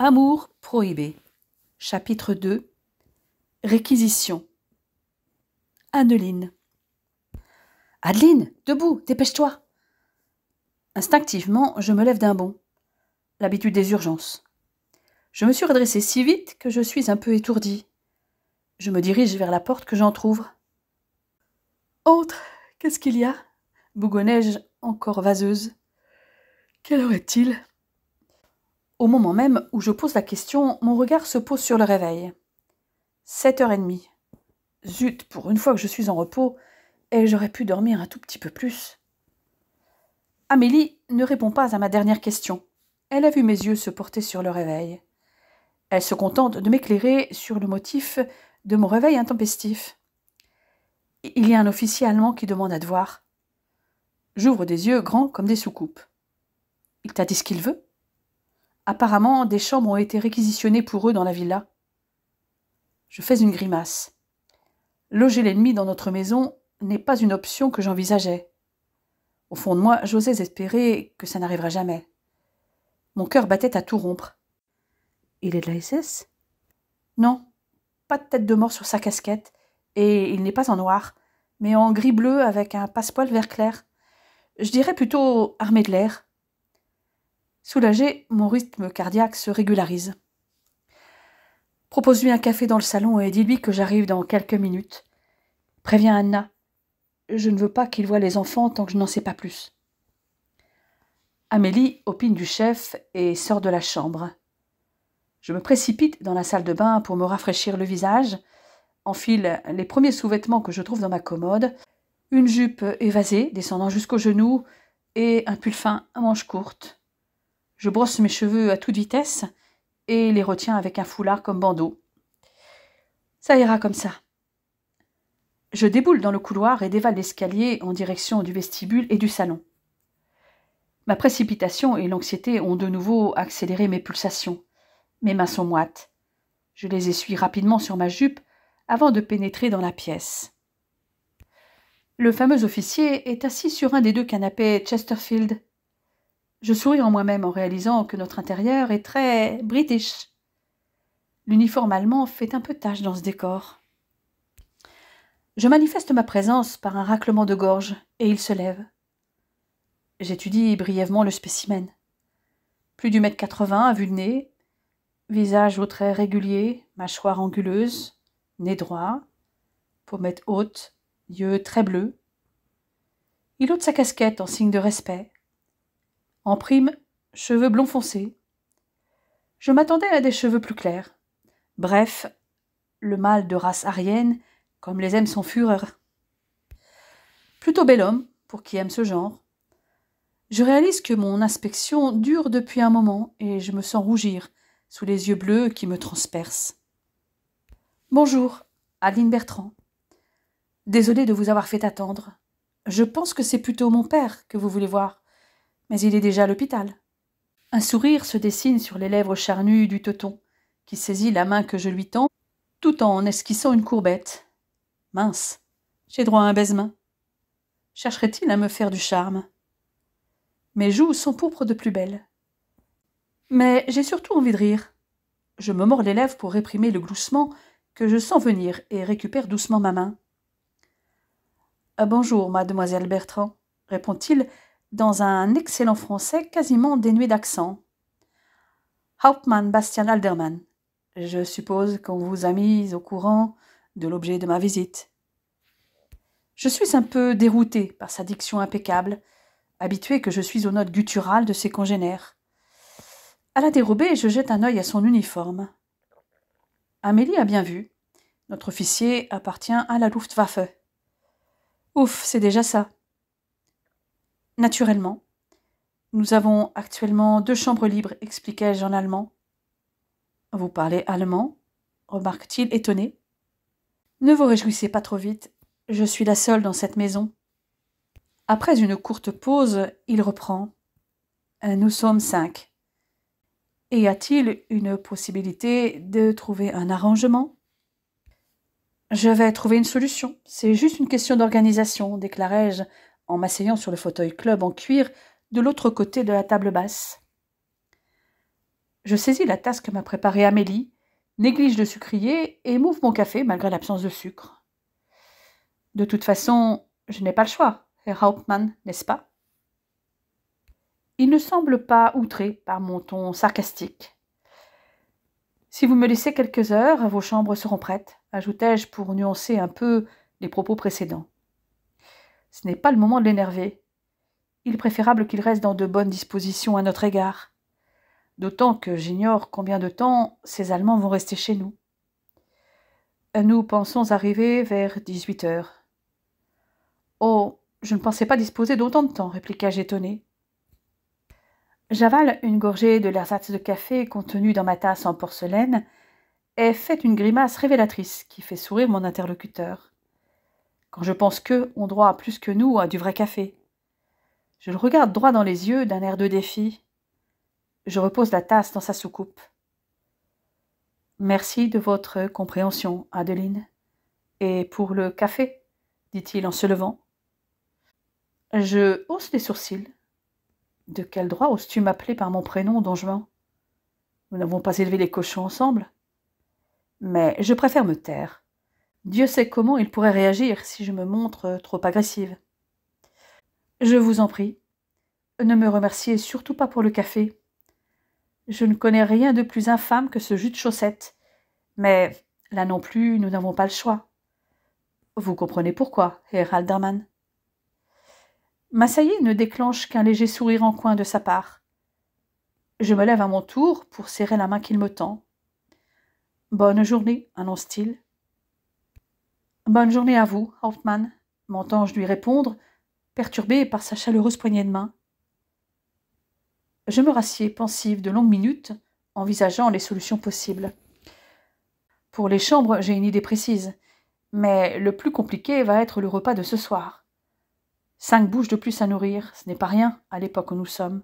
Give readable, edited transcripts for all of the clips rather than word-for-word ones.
Amour prohibé. Chapitre 2. Réquisition. Adeline. Adeline, debout, dépêche-toi. Instinctivement, je me lève d'un bond. L'habitude des urgences. Je me suis redressée si vite que je suis un peu étourdie. Je me dirige vers la porte que j'entr'ouvre. Entre, qu'est-ce qu'il y a? Bougonnai-je, encore vaseuse. Quelle heure est-il? Au moment même où je pose la question, mon regard se pose sur le réveil. 7h30. Zut, pour une fois que je suis en repos, et j'aurais pu dormir un tout petit peu plus. Amélie ne répond pas à ma dernière question. Elle a vu mes yeux se porter sur le réveil. Elle se contente de m'éclairer sur le motif de mon réveil intempestif. Il y a un officier allemand qui demande à te voir. J'ouvre des yeux grands comme des soucoupes. Il t'a dit ce qu'il veut? Apparemment, des chambres ont été réquisitionnées pour eux dans la villa. Je fais une grimace. Loger l'ennemi dans notre maison n'est pas une option que j'envisageais. Au fond de moi, j'osais espérer que ça n'arriverait jamais. Mon cœur battait à tout rompre. Il est de la SS? Non, pas de tête de mort sur sa casquette, et il n'est pas en noir, mais en gris-bleu avec un passepoil vert clair. Je dirais plutôt armé de l'air. Soulagé, mon rythme cardiaque se régularise. Propose-lui un café dans le salon et dis-lui que j'arrive dans quelques minutes. Préviens Anna. Je ne veux pas qu'il voie les enfants tant que je n'en sais pas plus. Amélie opine du chef et sort de la chambre. Je me précipite dans la salle de bain pour me rafraîchir le visage, enfile les premiers sous-vêtements que je trouve dans ma commode, une jupe évasée descendant jusqu'aux genoux et un pull fin à manches courtes. Je brosse mes cheveux à toute vitesse et les retiens avec un foulard comme bandeau. Ça ira comme ça. Je déboule dans le couloir et dévale l'escalier en direction du vestibule et du salon. Ma précipitation et l'anxiété ont de nouveau accéléré mes pulsations. Mes mains sont moites. Je les essuie rapidement sur ma jupe avant de pénétrer dans la pièce. Le fameux officier est assis sur un des deux canapés Chesterfield. Je souris en moi-même en réalisant que notre intérieur est très british. L'uniforme allemand fait un peu tache dans ce décor. Je manifeste ma présence par un raclement de gorge et il se lève. J'étudie brièvement le spécimen. Plus du 1,80 m à vue de nez, visage aux traits réguliers, mâchoire anguleuse, nez droit, pommettes hautes, yeux très bleus. Il ôte sa casquette en signe de respect. En prime, cheveux blonds foncés. Je m'attendais à des cheveux plus clairs. Bref, le mâle de race aryenne, comme les aime son Führer. Plutôt bel homme, pour qui aime ce genre. Je réalise que mon inspection dure depuis un moment et je me sens rougir sous les yeux bleus qui me transpercent. Bonjour, Adeline Bertrand. Désolée de vous avoir fait attendre. Je pense que c'est plutôt mon père que vous voulez voir, mais il est déjà à l'hôpital. Un sourire se dessine sur les lèvres charnues du teuton, qui saisit la main que je lui tends, tout en esquissant une courbette. Mince, j'ai droit à un baise-main. Chercherait-il à me faire du charme? Mes joues sont pourpres de plus belle. Mais j'ai surtout envie de rire. Je me mords les lèvres pour réprimer le gloussement que je sens venir et récupère doucement ma main. Bonjour, mademoiselle Bertrand, répond-il dans un excellent français quasiment dénué d'accent. Hauptmann Bastian Alderman. Je suppose qu'on vous a mis au courant de l'objet de ma visite. Je suis un peu déroutée par sa diction impeccable, habituée que je suis aux notes gutturales de ses congénères. À la dérobée, je jette un œil à son uniforme. Amélie a bien vu. Notre officier appartient à la. Ouf, c'est déjà ça. Naturellement. Nous avons actuellement 2 chambres libres, expliquai-je en allemand. Vous parlez allemand? Remarque-t-il étonné. Ne vous réjouissez pas trop vite, je suis la seule dans cette maison. Après une courte pause, il reprend. Nous sommes 5. Et y a-t-il une possibilité de trouver un arrangement? Je vais trouver une solution. C'est juste une question d'organisation, déclarai-je en m'asseyant sur le fauteuil club en cuir de l'autre côté de la table basse. Je saisis la tasse que m'a préparée Amélie, néglige le sucrier et m'ouvre mon café malgré l'absence de sucre. De toute façon, je n'ai pas le choix, Herr Hauptmann, n'est-ce pas? Il ne semble pas outré par mon ton sarcastique. Si vous me laissez quelques heures, vos chambres seront prêtes, ajoutai-je pour nuancer un peu les propos précédents. Ce n'est pas le moment de l'énerver. Il est préférable qu'il reste dans de bonnes dispositions à notre égard. D'autant que j'ignore combien de temps ces Allemands vont rester chez nous. Nous pensons arriver vers 18 heures. Oh, je ne pensais pas disposer d'autant de temps, répliqua-je étonné. J'avale une gorgée de l'ersatz de café contenu dans ma tasse en porcelaine et fait une grimace révélatrice qui fait sourire mon interlocuteur. Quand je pense qu'eux ont droit plus que nous à du vrai café. Je le regarde droit dans les yeux d'un air de défi. Je repose la tasse dans sa soucoupe. Merci de votre compréhension, Adeline. Et pour le café, dit-il en se levant. Je hausse les sourcils. De quel droit oses-tu m'appeler par mon prénom, Don Juan? Nous n'avons pas élevé les cochons ensemble. Mais je préfère me taire. Dieu sait comment il pourrait réagir si je me montre trop agressive. Je vous en prie, ne me remerciez surtout pas pour le café. Je ne connais rien de plus infâme que ce jus de chaussette, mais là non plus, nous n'avons pas le choix. Vous comprenez pourquoi, Herr Haldermann. Ma saillie ne déclenche qu'un léger sourire en coin de sa part. Je me lève à mon tour pour serrer la main qu'il me tend. Bonne journée, annonce-t-il. Bonne journée à vous, Hauptmann, m'entends-je lui répondre, perturbé par sa chaleureuse poignée de main. Je me rassieds pensive de longues minutes, envisageant les solutions possibles. Pour les chambres, j'ai une idée précise, mais le plus compliqué va être le repas de ce soir. 5 bouches de plus à nourrir, ce n'est pas rien à l'époque où nous sommes.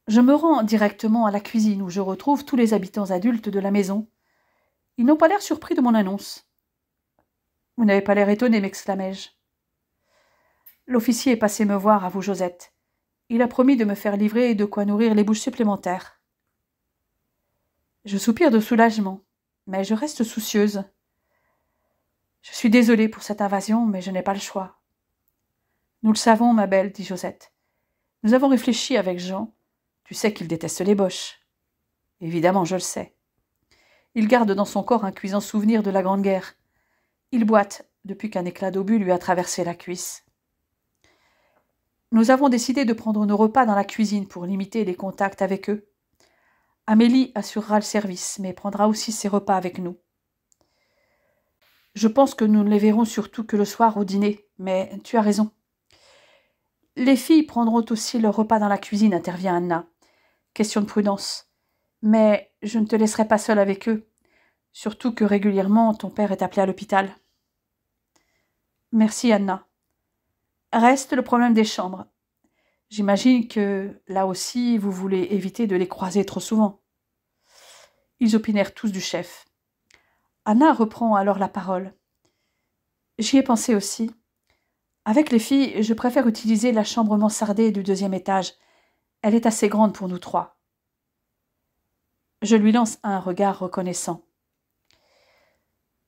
Je me rends directement à la cuisine où je retrouve tous les habitants adultes de la maison. Ils n'ont pas l'air surpris de mon annonce. « Vous n'avez pas l'air étonné, m'exclamai-je. L'officier est passé me voir à vous, Josette. Il a promis de me faire livrer de quoi nourrir les bouches supplémentaires. Je soupire de soulagement, mais je reste soucieuse. Je suis désolée pour cette invasion, mais je n'ai pas le choix. Nous le savons, ma belle, dit Josette. Nous avons réfléchi avec Jean. Tu sais qu'il déteste les Boches. Évidemment, je le sais. Il garde dans son corps un cuisant souvenir de la Grande Guerre. Il boite depuis qu'un éclat d'obus lui a traversé la cuisse. Nous avons décidé de prendre nos repas dans la cuisine pour limiter les contacts avec eux. Amélie assurera le service, mais prendra aussi ses repas avec nous. Je pense que nous ne les verrons surtout que le soir au dîner, mais tu as raison. Les filles prendront aussi leur repas dans la cuisine, intervient Anna. Question de prudence. Mais je ne te laisserai pas seule avec eux, surtout que régulièrement ton père est appelé à l'hôpital. Merci, Anna. Reste le problème des chambres. J'imagine que, là aussi, vous voulez éviter de les croiser trop souvent. Ils opinèrent tous du chef. Anna reprend alors la parole. J'y ai pensé aussi. Avec les filles, je préfère utiliser la chambre mansardée du 2e étage. Elle est assez grande pour nous 3. Je lui lance un regard reconnaissant.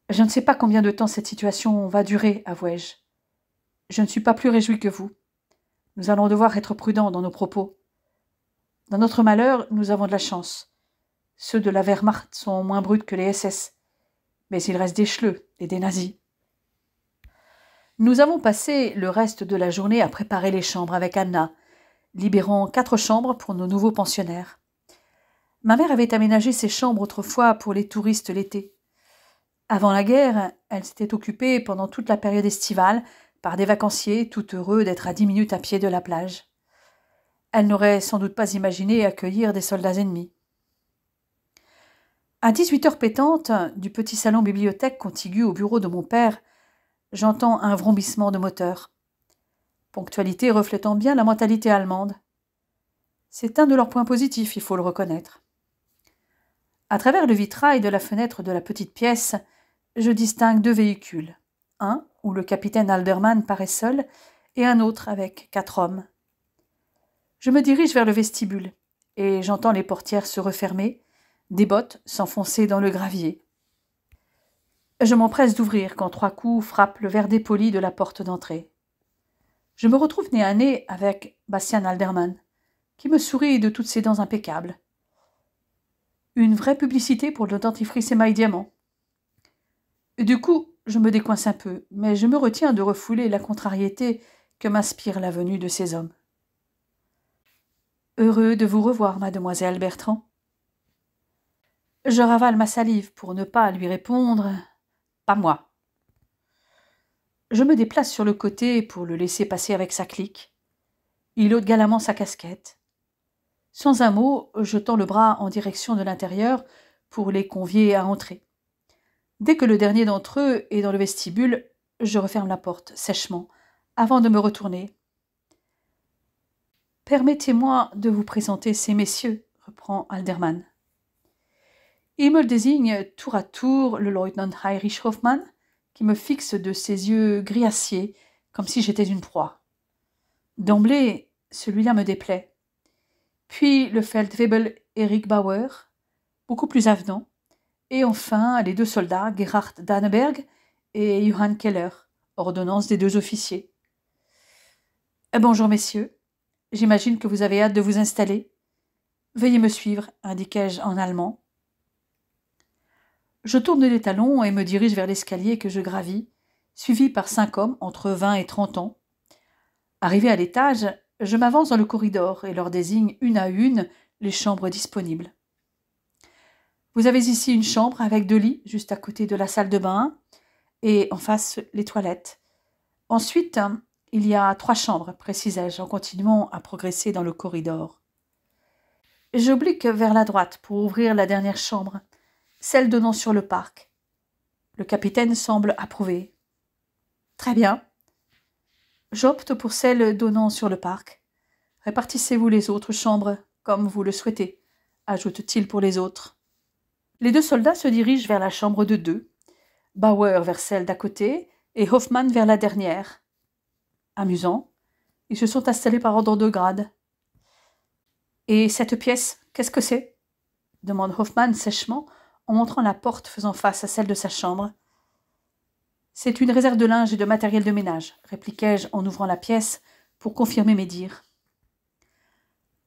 Je ne sais pas combien de temps cette situation va durer, avouai-je. Je ne suis pas plus réjouie que vous. Nous allons devoir être prudents dans nos propos. Dans notre malheur, nous avons de la chance. Ceux de la Wehrmacht sont moins bruts que les SS. Mais il reste des Schleux et des nazis. Nous avons passé le reste de la journée à préparer les chambres avec Anna, libérant 4 chambres pour nos nouveaux pensionnaires. Ma mère avait aménagé ces chambres autrefois pour les touristes l'été. Avant la guerre, elle s'était occupée pendant toute la période estivale par des vacanciers tout heureux d'être à 10 minutes à pied de la plage. Elle n'aurait sans doute pas imaginé accueillir des soldats ennemis. À 18 heures pétantes, du petit salon bibliothèque contigu au bureau de mon père, j'entends un vrombissement de moteur. Ponctualité reflétant bien la mentalité allemande. C'est un de leurs points positifs, il faut le reconnaître. À travers le vitrail de la fenêtre de la petite pièce, je distingue 2 véhicules. Un où le capitaine Alderman paraît seul et un autre avec 4 hommes. Je me dirige vers le vestibule et j'entends les portières se refermer, des bottes s'enfoncer dans le gravier. Je m'empresse d'ouvrir quand 3 coups frappent le verre dépoli de la porte d'entrée. Je me retrouve nez à nez avec Bastian Alderman, qui me sourit de toutes ses dents impeccables. Une vraie publicité pour le dentifrice émail diamant. Du coup, je me décoince un peu, mais je me retiens de refouler la contrariété que m'inspire la venue de ces hommes. Heureux de vous revoir, mademoiselle Bertrand. Je ravale ma salive pour ne pas lui répondre « Pas moi ». Je me déplace sur le côté pour le laisser passer avec sa clique. Il ôte galamment sa casquette. Sans un mot, je tends le bras en direction de l'intérieur pour les convier à entrer. Dès que le dernier d'entre eux est dans le vestibule, je referme la porte sèchement, avant de me retourner. « Permettez-moi de vous présenter ces messieurs, » reprend Alderman. Il me désigne tour à tour le lieutenant Heinrich Hoffmann, qui me fixe de ses yeux gris acier, comme si j'étais une proie. D'emblée, celui-là me déplaît. Puis le Feldwebel Erich Bauer, beaucoup plus avenant, et enfin les 2 soldats, Gerhard Danneberg et Johann Keller, ordonnance des 2 officiers. Bonjour messieurs, j'imagine que vous avez hâte de vous installer. Veuillez me suivre, indiquai-je en allemand. Je tourne les talons et me dirige vers l'escalier que je gravis, suivi par 5 hommes entre 20 et 30 ans. Arrivé à l'étage, je m'avance dans le corridor et leur désigne une à une les chambres disponibles. Vous avez ici une chambre avec 2 lits juste à côté de la salle de bain et en face les toilettes. Ensuite, il y a 3 chambres, précisai-je en continuant à progresser dans le corridor. J'oblique vers la droite pour ouvrir la dernière chambre, celle donnant sur le parc. Le capitaine semble approuver. Très bien. J'opte pour celle donnant sur le parc. Répartissez-vous les autres chambres comme vous le souhaitez, ajoute-t-il pour les autres. Les 2 soldats se dirigent vers la chambre de 2, Bauer vers celle d'à côté et Hoffmann vers la dernière. Amusant, ils se sont installés par ordre de grade. Et cette pièce, qu'est-ce que c'est ? Demande Hoffmann sèchement en montrant la porte faisant face à celle de sa chambre. C'est une réserve de linge et de matériel de ménage, répliquai-je en ouvrant la pièce pour confirmer mes dires.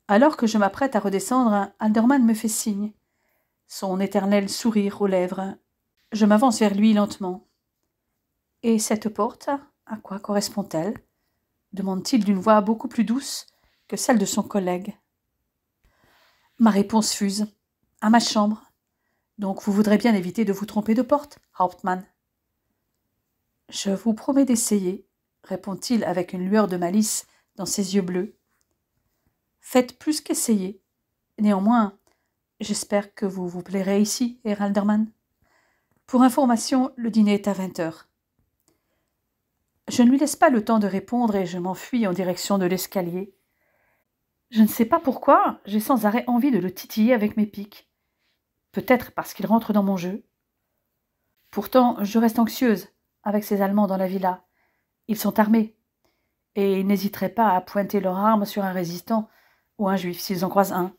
Alors que je m'apprête à redescendre, Alderman me fait signe, son éternel sourire aux lèvres. Je m'avance vers lui lentement. « Et cette porte, à quoi correspond-elle » demande-t-il d'une voix beaucoup plus douce que celle de son collègue. Ma réponse fuse. « À ma chambre. Donc vous voudrez bien éviter de vous tromper de porte, Hauptmann. » « Je vous promets d'essayer, » répond-il avec une lueur de malice dans ses yeux bleus. « Faites plus qu'essayer. Néanmoins, j'espère que vous vous plairez ici, Herr Alderman. Pour information, le dîner est à 20h. » Je ne lui laisse pas le temps de répondre et je m'enfuis en direction de l'escalier. Je ne sais pas pourquoi, j'ai sans arrêt envie de le titiller avec mes pics. Peut-être parce qu'il rentre dans mon jeu. Pourtant, je reste anxieuse avec ces Allemands dans la villa. Ils sont armés, et ils n'hésiteraient pas à pointer leurs armes sur un résistant ou un juif s'ils en croisent un.